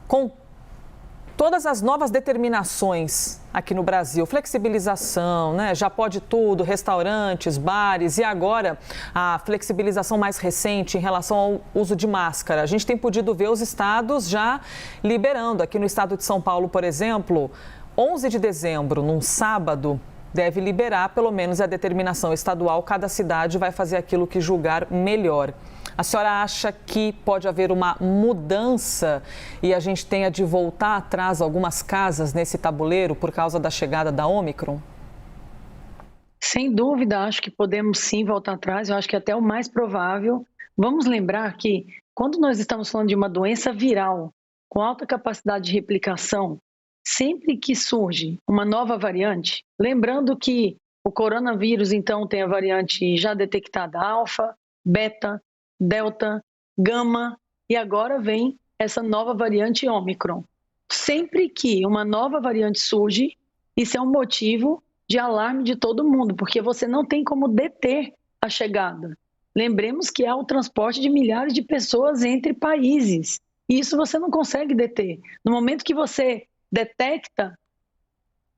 Com todas as novas determinações aqui no Brasil, flexibilização, né? Já pode tudo, restaurantes, bares e agora a flexibilização mais recente em relação ao uso de máscara. A gente tem podido ver os estados já liberando. Aqui no estado de São Paulo, por exemplo, 11 de dezembro, num sábado, deve liberar pelo menos a determinação estadual. Cada cidade vai fazer aquilo que julgar melhor. A senhora acha que pode haver uma mudança e a gente tenha de voltar atrás algumas casas nesse tabuleiro por causa da chegada da Ômicron? Sem dúvida, acho que podemos sim voltar atrás, eu acho que é até o mais provável. Vamos lembrar que quando nós estamos falando de uma doença viral com alta capacidade de replicação, sempre que surge uma nova variante, lembrando que o coronavírus então tem a variante já detectada alfa, beta, delta, gama e agora vem essa nova variante Ômicron. Sempre que uma nova variante surge, isso é um motivo de alarme de todo mundo, porque você não tem como deter a chegada. Lembremos que há o transporte de milhares de pessoas entre países. E isso você não consegue deter. No momento que você detecta,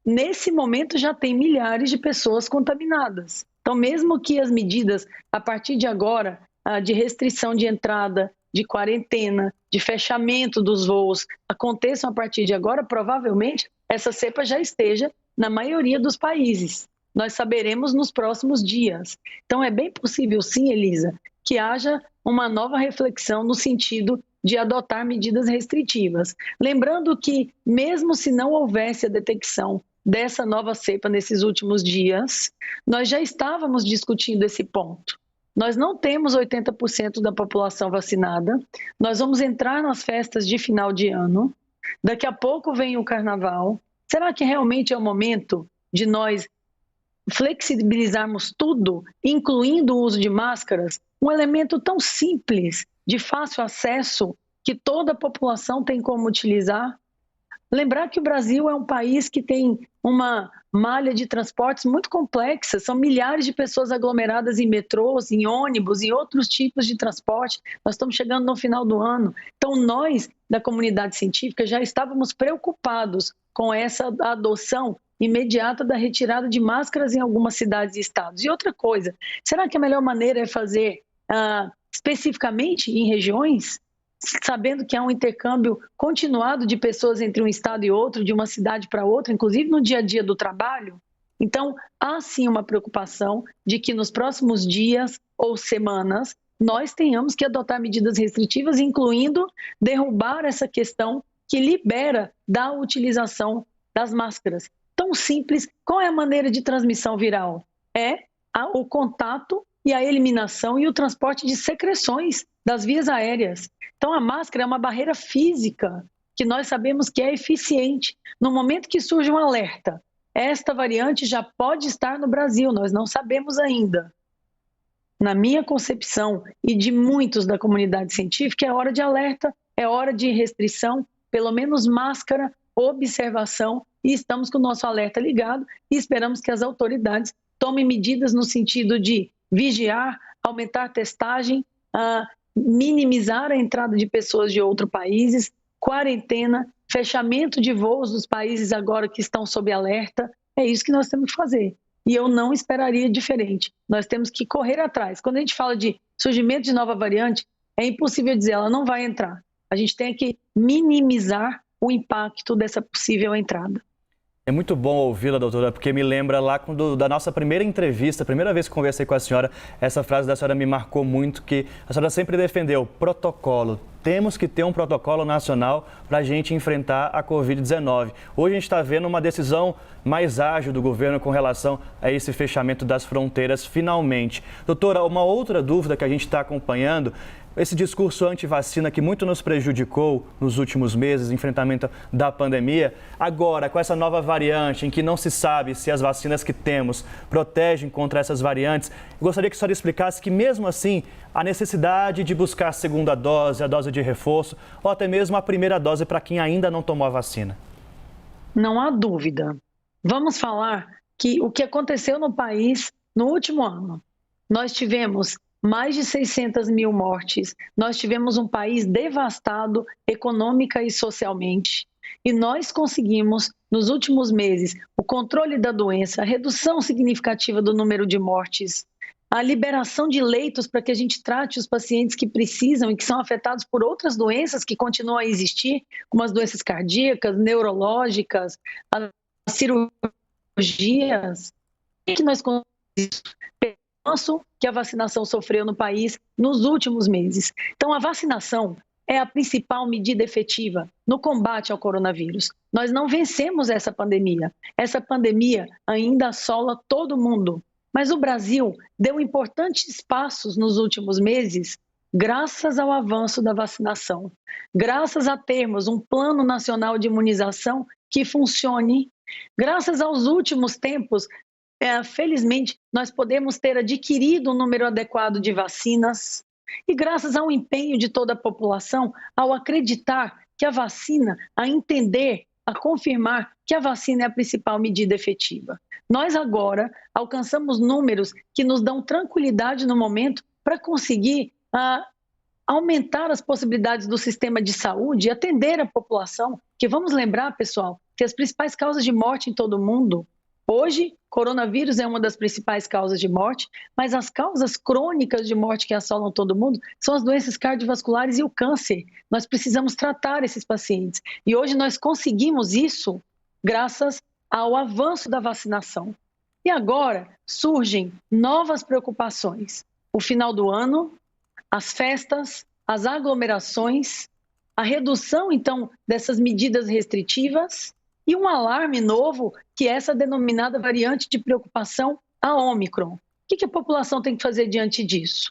nesse momento já tem milhares de pessoas contaminadas. Então, mesmo que as medidas, a partir de agora, de restrição de entrada, de quarentena, de fechamento dos voos, aconteçam a partir de agora, provavelmente essa cepa já esteja na maioria dos países. Nós saberemos nos próximos dias. Então, é bem possível, sim, Elisa, que haja uma nova reflexão no sentido de adotar medidas restritivas. Lembrando que, mesmo se não houvesse a detecção dessa nova cepa nesses últimos dias, nós já estávamos discutindo esse ponto. Nós não temos 80% da população vacinada, nós vamos entrar nas festas de final de ano, daqui a pouco vem o carnaval. Será que realmente é o momento de nós flexibilizarmos tudo, incluindo o uso de máscaras? Um elemento tão simples, de fácil acesso, que toda a população tem como utilizar? Lembrar que o Brasil é um país que tem uma malha de transportes muito complexa, são milhares de pessoas aglomeradas em metrôs, em ônibus, em outros tipos de transporte. Nós estamos chegando no final do ano. Então, nós, da comunidade científica, já estávamos preocupados com essa adoção imediata da retirada de máscaras em algumas cidades e estados. E outra coisa, será que a melhor maneira é fazer especificamente em regiões, sabendo que há um intercâmbio continuado de pessoas entre um estado e outro, de uma cidade para outra, inclusive no dia a dia do trabalho? Então, há sim uma preocupação de que nos próximos dias ou semanas nós tenhamos que adotar medidas restritivas, incluindo derrubar essa questão que libera da utilização das máscaras. Tão simples. Qual é a maneira de transmissão viral? É o contato e a eliminação e o transporte de secreções das vias aéreas. Então, a máscara é uma barreira física que nós sabemos que é eficiente. No momento que surge um alerta, esta variante já pode estar no Brasil, nós não sabemos ainda. Na minha concepção e de muitos da comunidade científica, é hora de alerta, é hora de restrição, pelo menos máscara, observação, e estamos com o nosso alerta ligado e esperamos que as autoridades tomem medidas no sentido de vigiar, aumentar a testagem, minimizar a entrada de pessoas de outros países, quarentena, fechamento de voos dos países agora que estão sob alerta. É isso que nós temos que fazer. E eu não esperaria diferente. Nós temos que correr atrás. Quando a gente fala de surgimento de nova variante, é impossível dizer ela não vai entrar. A gente tem que minimizar o impacto dessa possível entrada. É muito bom ouvi-la, doutora, porque me lembra lá da nossa primeira entrevista, a primeira vez que conversei com a senhora, essa frase da senhora me marcou muito, que a senhora sempre defendeu: protocolo. Temos que ter um protocolo nacional para a gente enfrentar a Covid-19. Hoje a gente está vendo uma decisão mais ágil do governo com relação a esse fechamento das fronteiras, finalmente. Doutora, uma outra dúvida que a gente está acompanhando: esse discurso anti-vacina que muito nos prejudicou nos últimos meses, enfrentamento da pandemia, agora com essa nova variante em que não se sabe se as vacinas que temos protegem contra essas variantes, eu gostaria que a senhora explicasse que mesmo assim a necessidade de buscar a segunda dose, a dose de reforço ou até mesmo a primeira dose para quem ainda não tomou a vacina. Não há dúvida. Vamos falar que o que aconteceu no país no último ano. Nós tivemos mais de 600 mil mortes. Nós tivemos um país devastado econômica e socialmente. E nós conseguimos, nos últimos meses, o controle da doença, a redução significativa do número de mortes, a liberação de leitos para que a gente trate os pacientes que precisam e que são afetados por outras doenças que continuam a existir, como as doenças cardíacas, neurológicas, as cirurgias. O que nós conseguimos? Pelo que a vacinação sofreu no país nos últimos meses. Então, a vacinação é a principal medida efetiva no combate ao coronavírus. Nós não vencemos essa pandemia. Essa pandemia ainda assola todo mundo. Mas o Brasil deu importantes passos nos últimos meses graças ao avanço da vacinação, graças a termos um plano nacional de imunização que funcione, graças aos últimos tempos, felizmente, nós podemos ter adquirido um número adequado de vacinas e graças ao empenho de toda a população ao acreditar que a vacina, a entender, a confirmar que a vacina é a principal medida efetiva. Nós agora alcançamos números que nos dão tranquilidade no momento para conseguir aumentar as possibilidades do sistema de saúde e atender a população, que vamos lembrar, pessoal, que as principais causas de morte em todo o mundo, hoje, coronavírus é uma das principais causas de morte, mas as causas crônicas de morte que assolam todo mundo são as doenças cardiovasculares e o câncer. Nós precisamos tratar esses pacientes. E hoje nós conseguimos isso graças ao avanço da vacinação. E agora surgem novas preocupações. O final do ano, as festas, as aglomerações, a redução, então, dessas medidas restritivas e um alarme novo, que é essa denominada variante de preocupação, a Ômicron. O que a população tem que fazer diante disso?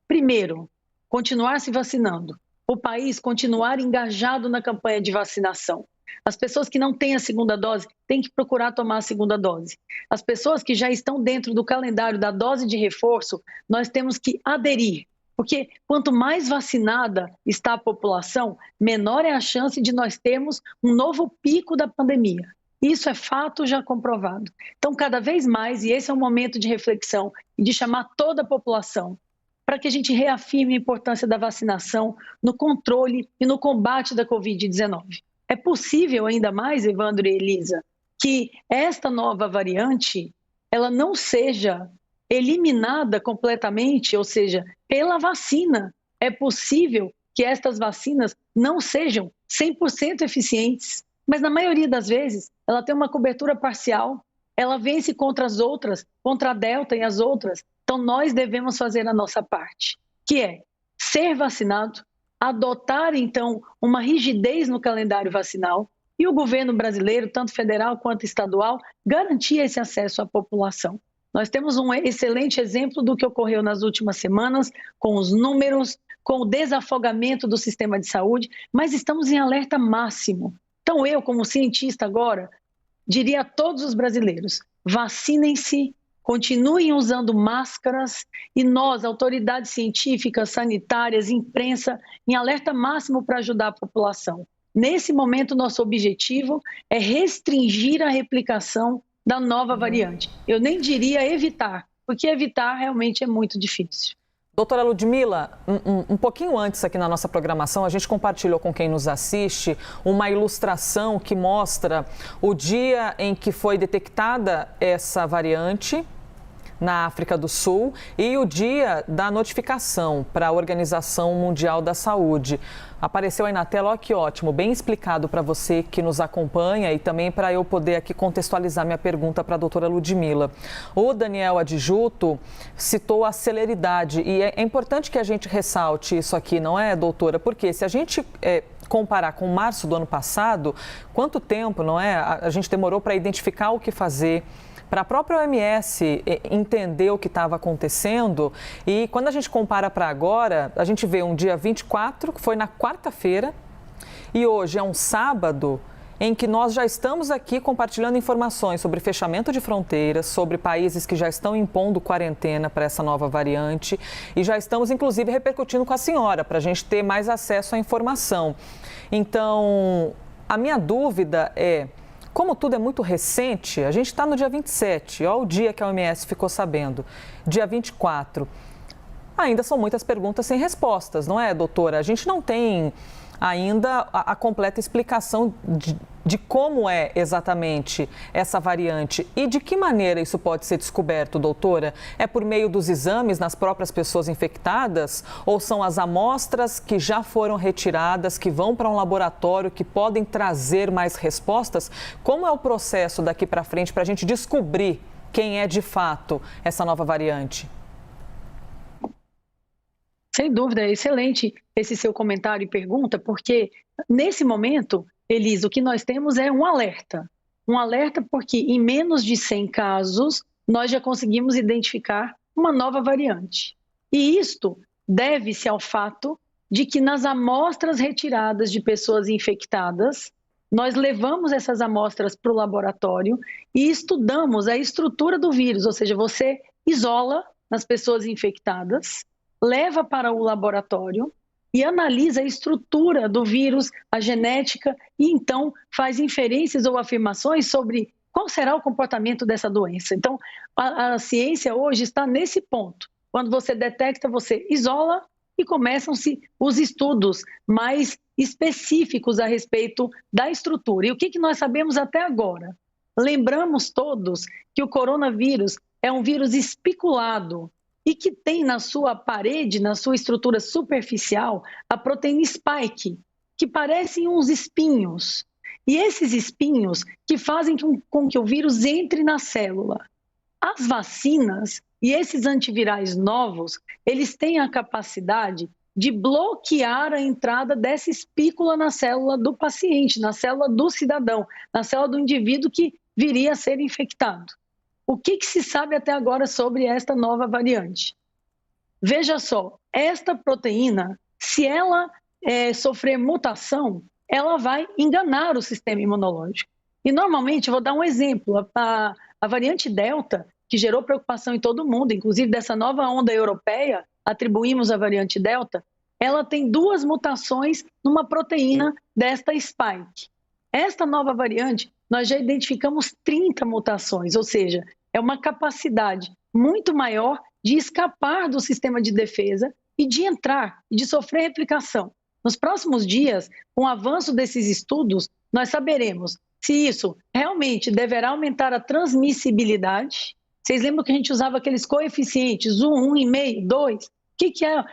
Primeiro, continuar se vacinando. O país continuar engajado na campanha de vacinação. As pessoas que não têm a segunda dose têm que procurar tomar a segunda dose. As pessoas que já estão dentro do calendário da dose de reforço, nós temos que aderir. Porque quanto mais vacinada está a população, menor é a chance de nós termos um novo pico da pandemia. Isso é fato já comprovado. Então, cada vez mais, e esse é um momento de reflexão e de chamar toda a população, para que a gente reafirme a importância da vacinação no controle e no combate da Covid-19. É possível ainda mais, Evandro e Elisa, que esta nova variante, ela não seja eliminada completamente, ou seja, pela vacina. É possível que estas vacinas não sejam 100% eficientes, mas na maioria das vezes ela tem uma cobertura parcial, ela vence contra as outras, contra a Delta e as outras. Então nós devemos fazer a nossa parte, que é ser vacinado, adotar então uma rigidez no calendário vacinal e o governo brasileiro, tanto federal quanto estadual, garantir esse acesso à população. Nós temos um excelente exemplo do que ocorreu nas últimas semanas, com os números, com o desafogamento do sistema de saúde, mas estamos em alerta máximo. Então eu, como cientista agora, diria a todos os brasileiros, vacinem-se, continuem usando máscaras e nós, autoridades científicas, sanitárias, imprensa, em alerta máximo para ajudar a população. Nesse momento, nosso objetivo é restringir a replicação da nova variante. Eu nem diria evitar, porque evitar realmente é muito difícil. Doutora Ludmila, um pouquinho antes aqui na nossa programação, a gente compartilhou com quem nos assiste uma ilustração que mostra o dia em que foi detectada essa variante na África do Sul e o dia da notificação para a Organização Mundial da Saúde. Apareceu aí na tela, ó, que ótimo, bem explicado para você que nos acompanha e também para eu poder aqui contextualizar minha pergunta para a doutora Ludmila. O Daniel Adjuto citou a celeridade e é importante que a gente ressalte isso aqui, não é, doutora? Porque se a gente comparar com março do ano passado, quanto tempo, não é? A gente demorou para identificar o que fazer, para a própria OMS entender o que estava acontecendo. E quando a gente compara para agora, a gente vê um dia 24, que foi na quarta-feira, e hoje é um sábado, em que nós já estamos aqui compartilhando informações sobre fechamento de fronteiras, sobre países que já estão impondo quarentena para essa nova variante e já estamos, inclusive, repercutindo com a senhora para a gente ter mais acesso à informação. Então, a minha dúvida é, como tudo é muito recente, a gente está no dia 27, olha o dia que a OMS ficou sabendo, dia 24. ainda são muitas perguntas sem respostas, não é, doutora? A gente não tem ainda a completa explicação de como é exatamente essa variante e de que maneira isso pode ser descoberto, doutora? É por meio dos exames nas próprias pessoas infectadas ou são as amostras que já foram retiradas, que vão para um laboratório, que podem trazer mais respostas? Como é o processo daqui para frente para a gente descobrir quem é de fato essa nova variante? Sem dúvida, é excelente esse seu comentário e pergunta, porque nesse momento, Elisa, o que nós temos é um alerta. Um alerta porque em menos de 100 casos, nós já conseguimos identificar uma nova variante. E isto deve-se ao fato de que nas amostras retiradas de pessoas infectadas, nós levamos essas amostras para o laboratório e estudamos a estrutura do vírus, ou seja, você isola as pessoas infectadas, leva para o laboratório e analisa a estrutura do vírus, a genética, e então faz inferências ou afirmações sobre qual será o comportamento dessa doença. Então, a ciência hoje está nesse ponto. Quando você detecta, você isola e começam-se os estudos mais específicos a respeito da estrutura. E o que nós sabemos até agora? Lembramos todos que o coronavírus é um vírus espiculado, e que tem na sua parede, na sua estrutura superficial, a proteína spike, que parecem uns espinhos. E esses espinhos que fazem com que o vírus entre na célula. As vacinas e esses antivirais novos, eles têm a capacidade de bloquear a entrada dessa espícula na célula do paciente, na célula do cidadão, na célula do indivíduo que viria a ser infectado. O que se sabe até agora sobre esta nova variante? Veja só, esta proteína, se ela sofrer mutação, ela vai enganar o sistema imunológico. E normalmente, vou dar um exemplo, a variante Delta, que gerou preocupação em todo mundo, inclusive dessa nova onda europeia, atribuímos a variante Delta, ela tem 2 mutações numa proteína desta spike. Esta nova variante, nós já identificamos 30 mutações, ou seja, é uma capacidade muito maior de escapar do sistema de defesa e de entrar e de sofrer replicação. Nos próximos dias, com o avanço desses estudos, nós saberemos se isso realmente deverá aumentar a transmissibilidade. Vocês lembram que a gente usava aqueles coeficientes 1, 1,5, 2? O que é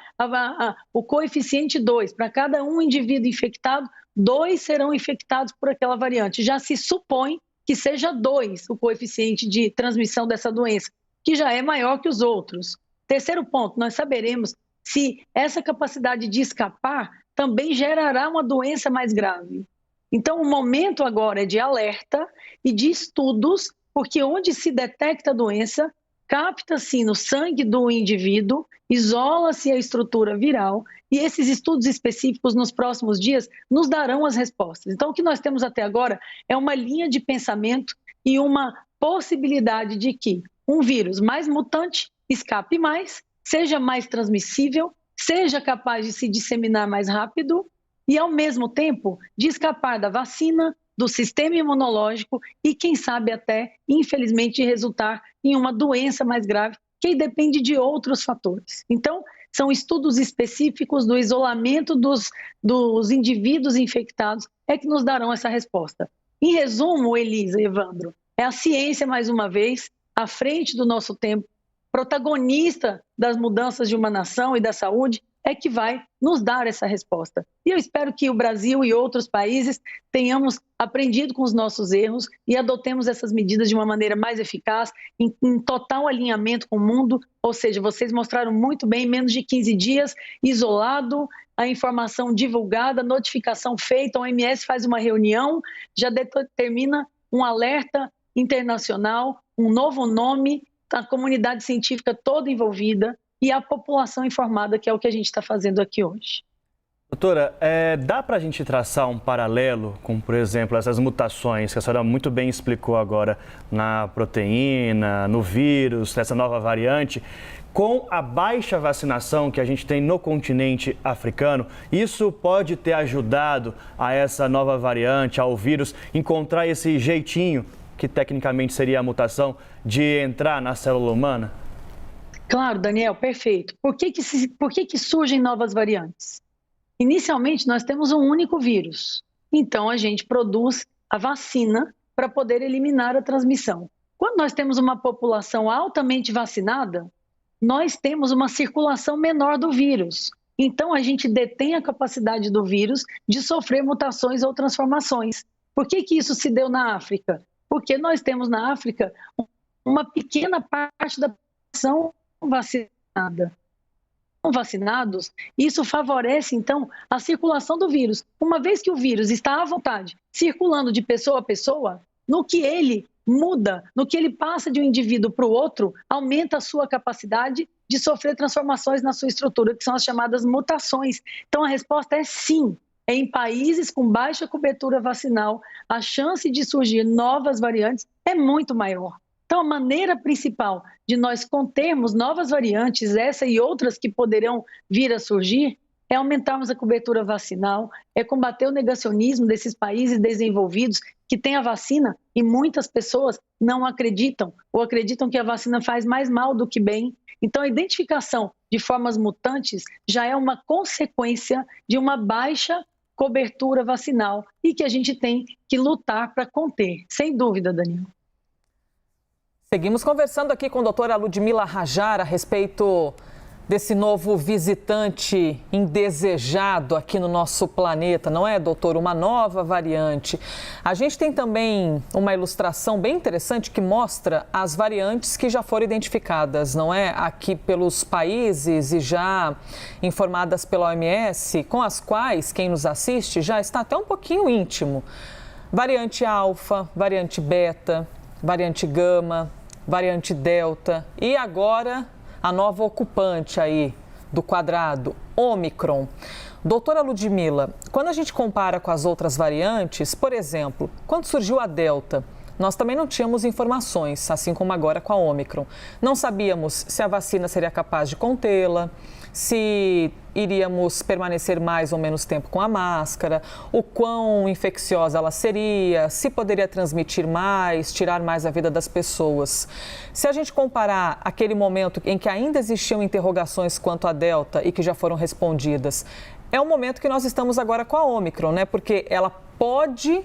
o coeficiente 2? Para cada um indivíduo infectado, 2 serão infectados por aquela variante. Já se supõe que seja 2 o coeficiente de transmissão dessa doença, que já é maior que os outros. Terceiro ponto, nós saberemos se essa capacidade de escapar também gerará uma doença mais grave. Então, o momento agora é de alerta e de estudos, porque onde se detecta a doença, capta-se no sangue do indivíduo, isola-se a estrutura viral e esses estudos específicos nos próximos dias nos darão as respostas. Então, o que nós temos até agora é uma linha de pensamento e uma possibilidade de que um vírus mais mutante escape mais, seja mais transmissível, seja capaz de se disseminar mais rápido e, ao mesmo tempo, de escapar da vacina, do sistema imunológico e, quem sabe até, infelizmente, resultar em uma doença mais grave que depende de outros fatores. Então, são estudos específicos do isolamento dos indivíduos infectados é que nos darão essa resposta. Em resumo, Elisa e Evandro, é a ciência, mais uma vez, à frente do nosso tempo, protagonista das mudanças de uma nação e da saúde, é que vai nos dar essa resposta. E eu espero que o Brasil e outros países tenhamos aprendido com os nossos erros e adotemos essas medidas de uma maneira mais eficaz, em total alinhamento com o mundo, ou seja, vocês mostraram muito bem, em menos de 15 dias, isolado, a informação divulgada, notificação feita, a OMS faz uma reunião, já determina um alerta internacional, um novo nome, a comunidade científica toda envolvida, e a população informada, que é o que a gente está fazendo aqui hoje. Doutora, dá para a gente traçar um paralelo com, por exemplo, essas mutações que a senhora muito bem explicou agora na proteína, no vírus, nessa nova variante, com a baixa vacinação que a gente tem no continente africano? Isso pode ter ajudado a essa nova variante, ao vírus, encontrar esse jeitinho, que tecnicamente seria a mutação, de entrar na célula humana? Claro, Daniel, perfeito. Por que surgem novas variantes? Inicialmente, nós temos um único vírus. Então, a gente produz a vacina para poder eliminar a transmissão. Quando nós temos uma população altamente vacinada, nós temos uma circulação menor do vírus. Então, a gente detém a capacidade do vírus de sofrer mutações ou transformações. Por que isso se deu na África? Porque nós temos na África uma pequena parte da população vacinada. Vacinados, isso favorece, então, a circulação do vírus. Uma vez que o vírus está à vontade, circulando de pessoa a pessoa, no que ele muda, no que ele passa de um indivíduo para o outro, aumenta a sua capacidade de sofrer transformações na sua estrutura, que são as chamadas mutações. Então, a resposta é sim. Em países com baixa cobertura vacinal, a chance de surgir novas variantes é muito maior. Então, a maneira principal de nós contermos novas variantes, essa e outras que poderão vir a surgir, é aumentarmos a cobertura vacinal, é combater o negacionismo desses países desenvolvidos que têm a vacina e muitas pessoas não acreditam ou acreditam que a vacina faz mais mal do que bem. Então, a identificação de formas mutantes já é uma consequência de uma baixa cobertura vacinal e que a gente tem que lutar para conter, sem dúvida, Daniel. Seguimos conversando aqui com a doutora Ludmila Rajar a respeito desse novo visitante indesejado aqui no nosso planeta, não é, doutor? Uma nova variante. A gente tem também uma ilustração bem interessante que mostra as variantes que já foram identificadas, não é? Aqui pelos países e já informadas pela OMS, com as quais quem nos assiste já está até um pouquinho íntimo. Variante alfa, variante beta, variante gama, variante delta e agora a nova ocupante aí do quadrado, Ômicron. Doutora Ludmila, quando a gente compara com as outras variantes, por exemplo, quando surgiu a delta, nós também não tínhamos informações, assim como agora com a Ômicron. Não sabíamos se a vacina seria capaz de contê-la, se iríamos permanecer mais ou menos tempo com a máscara, o quão infecciosa ela seria, se poderia transmitir mais, tirar mais a vida das pessoas. Se a gente comparar aquele momento em que ainda existiam interrogações quanto à Delta e que já foram respondidas, é o momento que nós estamos agora com a Ômicron, né? Porque ela pode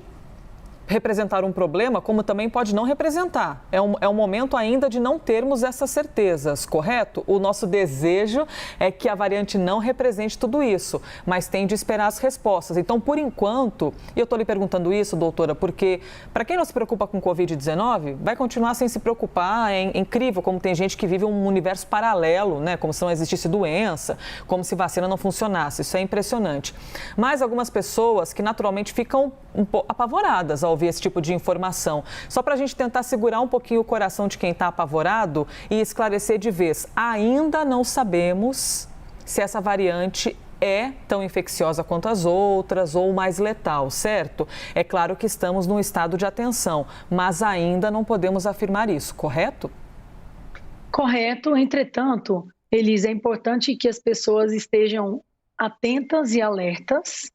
representar um problema, como também pode não representar. É um momento ainda de não termos essas certezas, correto? O nosso desejo é que a variante não represente tudo isso, mas tem de esperar as respostas. Então, por enquanto, e eu estou lhe perguntando isso, doutora, porque para quem não se preocupa com Covid-19, vai continuar sem se preocupar. É incrível como tem gente que vive um universo paralelo, né? Como se não existisse doença, como se vacina não funcionasse. Isso é impressionante. Mas algumas pessoas que naturalmente ficam um pouco apavoradas ao ouvir esse tipo de informação. Só para a gente tentar segurar um pouquinho o coração de quem está apavorado e esclarecer de vez. Ainda não sabemos se essa variante é tão infecciosa quanto as outras ou mais letal, certo? É claro que estamos num estado de atenção, mas ainda não podemos afirmar isso, correto? Correto. Entretanto, Elisa, é importante que as pessoas estejam atentas e alertas,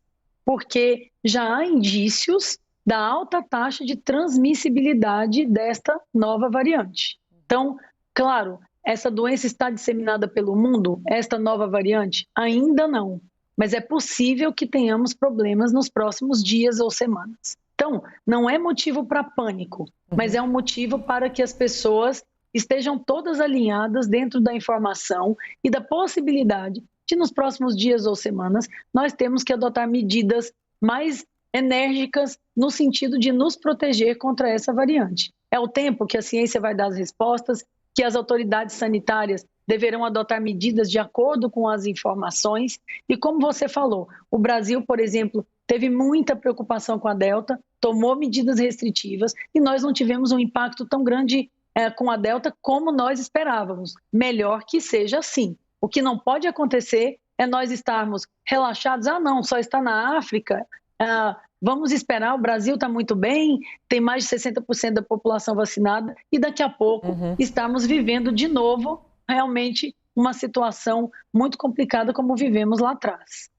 porque já há indícios da alta taxa de transmissibilidade desta nova variante. Então, claro, essa doença está disseminada pelo mundo, esta nova variante? Ainda não, mas é possível que tenhamos problemas nos próximos dias ou semanas. Então, não é motivo para pânico, mas é um motivo para que as pessoas estejam todas alinhadas dentro da informação e da possibilidade de, nos próximos dias ou semanas, nós temos que adotar medidas mais enérgicas no sentido de nos proteger contra essa variante. É o tempo que a ciência vai dar as respostas, que as autoridades sanitárias deverão adotar medidas de acordo com as informações. E como você falou, o Brasil, por exemplo, teve muita preocupação com a Delta, tomou medidas restritivas e nós não tivemos um impacto tão grande com a Delta como nós esperávamos. Melhor que seja assim. O que não pode acontecer é nós estarmos relaxados. Ah, não, só está na África. Vamos esperar, o Brasil está muito bem, tem mais de 60% da população vacinada e daqui a pouco estamos vivendo de novo realmente uma situação muito complicada como vivemos lá atrás.